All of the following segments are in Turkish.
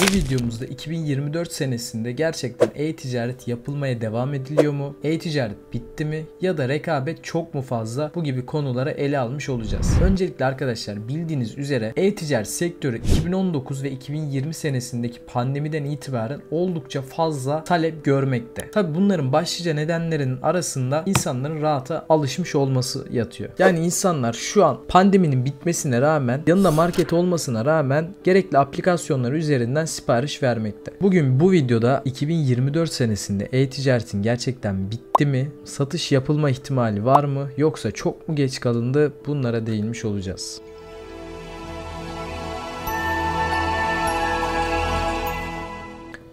Bu videomuzda 2024 senesinde gerçekten e-ticaret yapılmaya devam ediliyor mu? E-ticaret bitti mi? Ya da rekabet çok mu fazla? Bu gibi konuları ele almış olacağız. Öncelikle arkadaşlar bildiğiniz üzere e-ticaret sektörü 2019 ve 2020 senesindeki pandemiden itibaren oldukça fazla talep görmekte. Tabi bunların başlıca nedenlerinin arasında insanların rahata alışmış olması yatıyor. Yani insanlar şu an pandeminin bitmesine rağmen, yanında market olmasına rağmen gerekli aplikasyonlar üzerinden sipariş vermekte. Bugün bu videoda 2024 senesinde e-ticaretin gerçekten bitti mi? Satış yapılma ihtimali var mı? Yoksa çok mu geç kalındı? Bunlara değinmiş olacağız.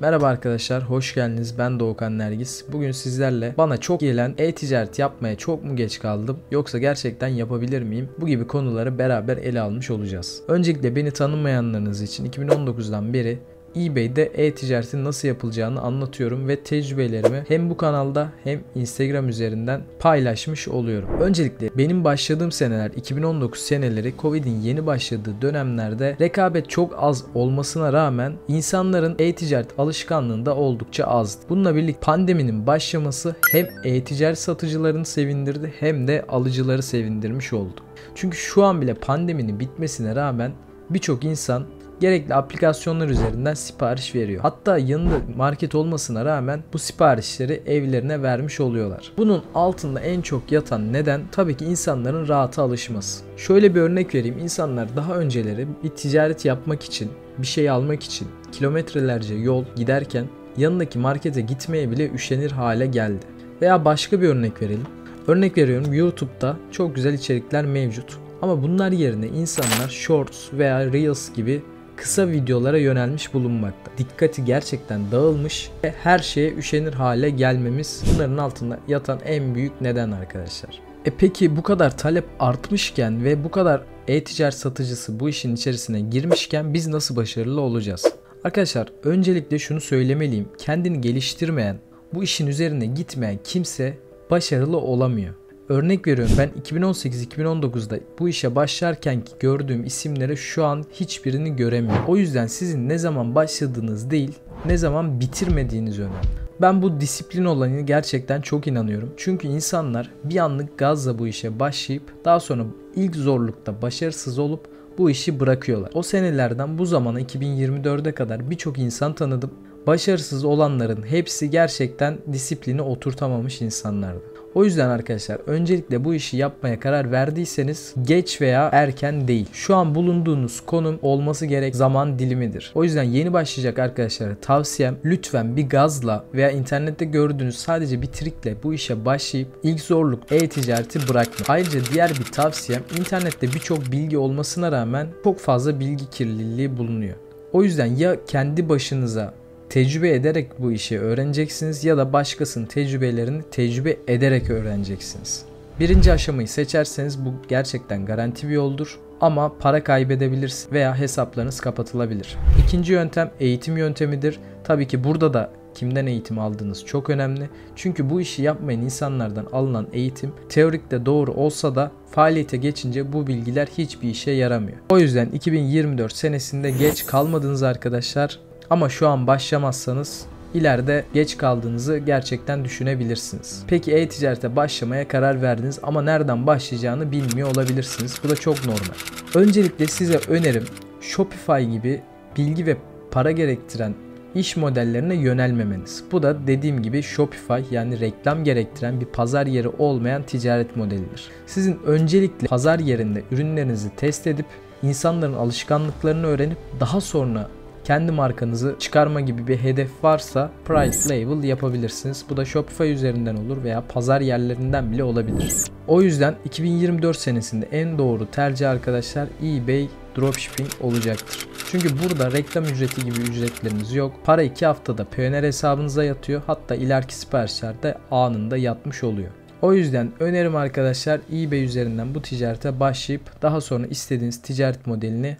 Merhaba arkadaşlar, hoş geldiniz. Ben Doğukan Nergis. Bugün sizlerle bana çok gelen e-ticaret yapmaya çok mu geç kaldım yoksa gerçekten yapabilir miyim? Bu gibi konuları beraber ele almış olacağız. Öncelikle beni tanımayanlarınız için 2019'dan beri eBay'de e-ticaretin nasıl yapılacağını anlatıyorum ve tecrübelerimi hem bu kanalda hem Instagram üzerinden paylaşmış oluyorum. Öncelikle benim başladığım seneler 2019 seneleri, Covid'in yeni başladığı dönemlerde rekabet çok az olmasına rağmen insanların e-ticaret alışkanlığında oldukça azdı. Bununla birlikte pandeminin başlaması hem e-ticaret satıcılarını sevindirdi hem de alıcıları sevindirmiş oldu. Çünkü şu an bile pandeminin bitmesine rağmen birçok insan gerekli aplikasyonlar üzerinden sipariş veriyor. Hatta yanında market olmasına rağmen bu siparişleri evlerine vermiş oluyorlar. Bunun altında en çok yatan neden tabii ki insanların rahata alışması. Şöyle bir örnek vereyim. İnsanlar daha önceleri bir ticaret yapmak için, bir şey almak için kilometrelerce yol giderken yanındaki markete gitmeye bile üşenir hale geldi. Veya başka bir örnek verelim. Örnek veriyorum, YouTube'da çok güzel içerikler mevcut. Ama bunlar yerine insanlar Shorts veya Reels gibi kısa videolara yönelmiş bulunmakta. Dikkati gerçekten dağılmış ve her şeye üşenir hale gelmemiz bunların altında yatan en büyük neden arkadaşlar. Peki bu kadar talep artmışken ve bu kadar e-ticaret satıcısı bu işin içerisine girmişken biz nasıl başarılı olacağız? Arkadaşlar öncelikle şunu söylemeliyim. Kendini geliştirmeyen, bu işin üzerine gitmeyen kimse başarılı olamıyor. Örnek veriyorum, ben 2018-2019'da bu işe başlarken ki gördüğüm isimlere şu an hiçbirini göremiyorum. O yüzden sizin ne zaman başladığınız değil, ne zaman bitirmediğiniz önemli. Ben bu disiplin olayını gerçekten çok inanıyorum. Çünkü insanlar bir anlık gazla bu işe başlayıp daha sonra ilk zorlukta başarısız olup bu işi bırakıyorlar. O senelerden bu zamana 2024'e kadar birçok insan tanıdım. Başarısız olanların hepsi gerçekten disiplini oturtamamış insanlardı. O yüzden arkadaşlar öncelikle bu işi yapmaya karar verdiyseniz geç veya erken değil. Şu an bulunduğunuz konum olması gerek zaman dilimidir. O yüzden yeni başlayacak arkadaşlara tavsiyem lütfen bir gazla veya internette gördüğünüz sadece bir trikle bu işe başlayıp ilk zorluk e-ticareti bırakmayın. Ayrıca diğer bir tavsiyem, internette birçok bilgi olmasına rağmen çok fazla bilgi kirliliği bulunuyor. O yüzden ya kendi başınıza tecrübe ederek bu işi öğreneceksiniz ya da başkasının tecrübelerini tecrübe ederek öğreneceksiniz. Birinci aşamayı seçerseniz bu gerçekten garanti bir yoldur ama para kaybedebilirsiniz veya hesaplarınız kapatılabilir. İkinci yöntem eğitim yöntemidir. Tabii ki burada da kimden eğitim aldığınız çok önemli. Çünkü bu işi yapmayan insanlardan alınan eğitim teorikte doğru olsa da faaliyete geçince bu bilgiler hiçbir işe yaramıyor. O yüzden 2024 senesinde geç kalmadınız arkadaşlar. Ama şu an başlamazsanız ileride geç kaldığınızı gerçekten düşünebilirsiniz. Peki e-ticarete başlamaya karar verdiniz ama nereden başlayacağını bilmiyor olabilirsiniz. Bu da çok normal. Öncelikle size önerim Shopify gibi bilgi ve para gerektiren iş modellerine yönelmemeniz. Bu da dediğim gibi Shopify, yani reklam gerektiren bir pazar yeri olmayan ticaret modelidir. Sizin öncelikle pazar yerinde ürünlerinizi test edip insanların alışkanlıklarını öğrenip daha sonra kendi markanızı çıkarma gibi bir hedef varsa price label yapabilirsiniz. Bu da Shopify üzerinden olur veya pazar yerlerinden bile olabilir. O yüzden 2024 senesinde en doğru tercih arkadaşlar eBay Dropshipping olacaktır. Çünkü burada reklam ücreti gibi ücretleriniz yok. Para 2 haftada Payoneer hesabınıza yatıyor. Hatta ileriki siparişlerde anında yatmış oluyor. O yüzden önerim arkadaşlar eBay üzerinden bu ticarete başlayıp daha sonra istediğiniz ticaret modelini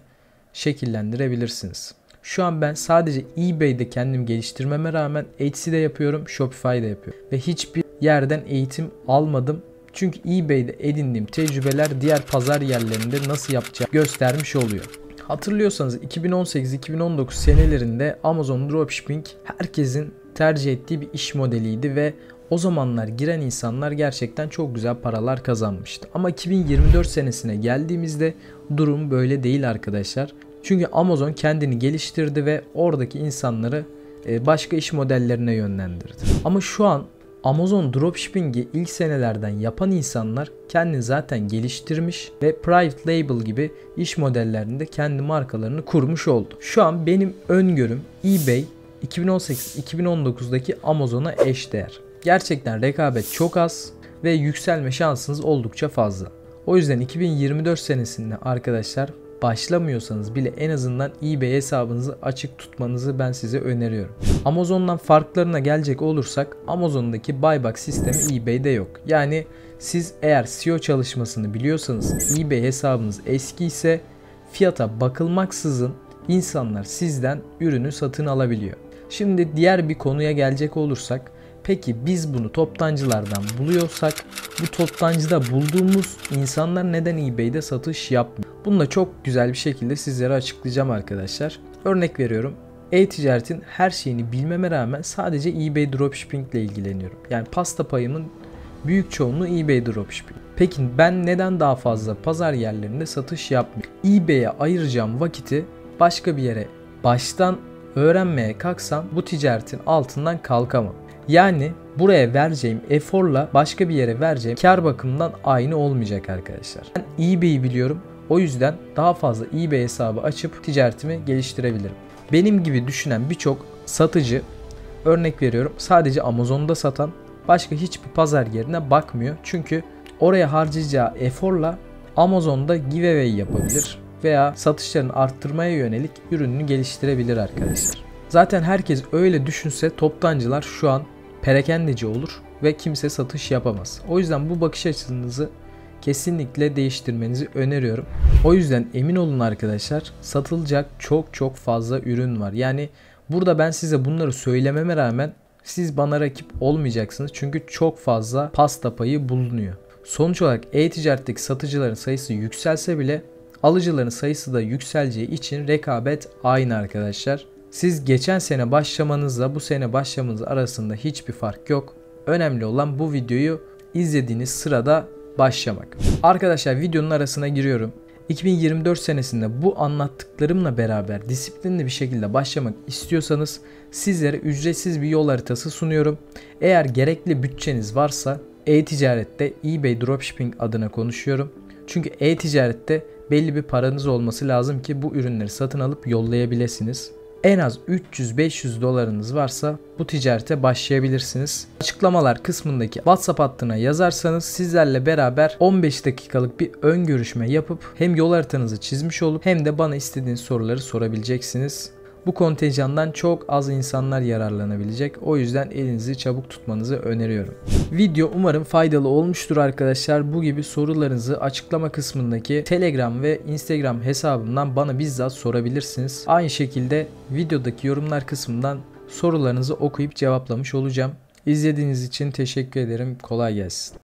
şekillendirebilirsiniz. Şu an ben sadece eBay'de kendimi geliştirmeme rağmen Etsy'de yapıyorum, Shopify'de yapıyorum. Ve hiçbir yerden eğitim almadım. Çünkü eBay'de edindiğim tecrübeler diğer pazar yerlerinde nasıl yapacağımı göstermiş oluyor. Hatırlıyorsanız 2018-2019 senelerinde Amazon Dropshipping herkesin tercih ettiği bir iş modeliydi ve o zamanlar giren insanlar gerçekten çok güzel paralar kazanmıştı. Ama 2024 senesine geldiğimizde durum böyle değil arkadaşlar. Çünkü Amazon kendini geliştirdi ve oradaki insanları başka iş modellerine yönlendirdi. Ama şu an Amazon Dropshipping'i ilk senelerden yapan insanlar kendini zaten geliştirmiş ve private label gibi iş modellerinde kendi markalarını kurmuş oldu. Şu an benim öngörüm eBay 2018-2019'daki Amazon'a eşdeğer. Gerçekten rekabet çok az ve yükselme şansınız oldukça fazla. O yüzden 2024 senesinde arkadaşlar başlamıyorsanız bile en azından eBay hesabınızı açık tutmanızı ben size öneriyorum. Amazon'dan farklarına gelecek olursak Amazon'daki buyback sistemi eBay'de yok. Yani siz eğer SEO çalışmasını biliyorsanız, eBay hesabınız eski ise fiyata bakılmaksızın insanlar sizden ürünü satın alabiliyor. Şimdi diğer bir konuya gelecek olursak, peki biz bunu toptancılardan buluyorsak bu toptancıda bulduğumuz insanlar neden eBay'de satış yapmıyor? Bunu da çok güzel bir şekilde sizlere açıklayacağım arkadaşlar. Örnek veriyorum. E-ticaretin her şeyini bilmeme rağmen sadece eBay Dropshipping ile ilgileniyorum. Yani pasta payımın büyük çoğunluğu eBay Dropshipping. Peki ben neden daha fazla pazar yerlerinde satış yapmıyorum? eBay'e ayıracağım vakiti başka bir yere baştan öğrenmeye kalksam bu ticaretin altından kalkamam. Yani buraya vereceğim eforla başka bir yere vereceğim kar bakımından aynı olmayacak arkadaşlar. Ben eBay'i biliyorum. O yüzden daha fazla eBay hesabı açıp ticaretimi geliştirebilirim. Benim gibi düşünen birçok satıcı, örnek veriyorum, sadece Amazon'da satan, başka hiçbir pazar yerine bakmıyor. Çünkü oraya harcayacağı eforla Amazon'da giveaway yapabilir veya satışlarını arttırmaya yönelik ürününü geliştirebilir arkadaşlar. Zaten herkes öyle düşünse toptancılar şu an perakendeci olur ve kimse satış yapamaz. O yüzden bu bakış açınızı kesinlikle değiştirmenizi öneriyorum. O yüzden emin olun arkadaşlar, satılacak çok fazla ürün var. Yani burada ben size bunları söylememe rağmen siz bana rakip olmayacaksınız. Çünkü çok fazla pasta payı bulunuyor. Sonuç olarak e-ticaretteki satıcıların sayısı yükselse bile alıcıların sayısı da yükseleceği için rekabet aynı arkadaşlar. Siz geçen sene başlamanızla bu sene başlamanız arasında hiçbir fark yok. Önemli olan bu videoyu izlediğiniz sırada başlamak. Arkadaşlar videonun arasına giriyorum. 2024 senesinde bu anlattıklarımla beraber disiplinli bir şekilde başlamak istiyorsanız sizlere ücretsiz bir yol haritası sunuyorum. Eğer gerekli bütçeniz varsa e-ticarette eBay Dropshipping adına konuşuyorum. Çünkü e-ticarette belli bir paranız olması lazım ki bu ürünleri satın alıp yollayabilirsiniz. En az 300-500 dolarınız varsa bu ticarete başlayabilirsiniz. Açıklamalar kısmındaki WhatsApp hattına yazarsanız sizlerle beraber 15 dakikalık bir ön görüşme yapıp hem yol haritanızı çizmiş olup hem de bana istediğiniz soruları sorabileceksiniz. Bu kontenjandan çok az insanlar yararlanabilecek. O yüzden elinizi çabuk tutmanızı öneriyorum. Video umarım faydalı olmuştur arkadaşlar. Bu gibi sorularınızı açıklama kısmındaki Telegram ve Instagram hesabımdan bana bizzat sorabilirsiniz. Aynı şekilde videodaki yorumlar kısmından sorularınızı okuyup cevaplamış olacağım. İzlediğiniz için teşekkür ederim. Kolay gelsin.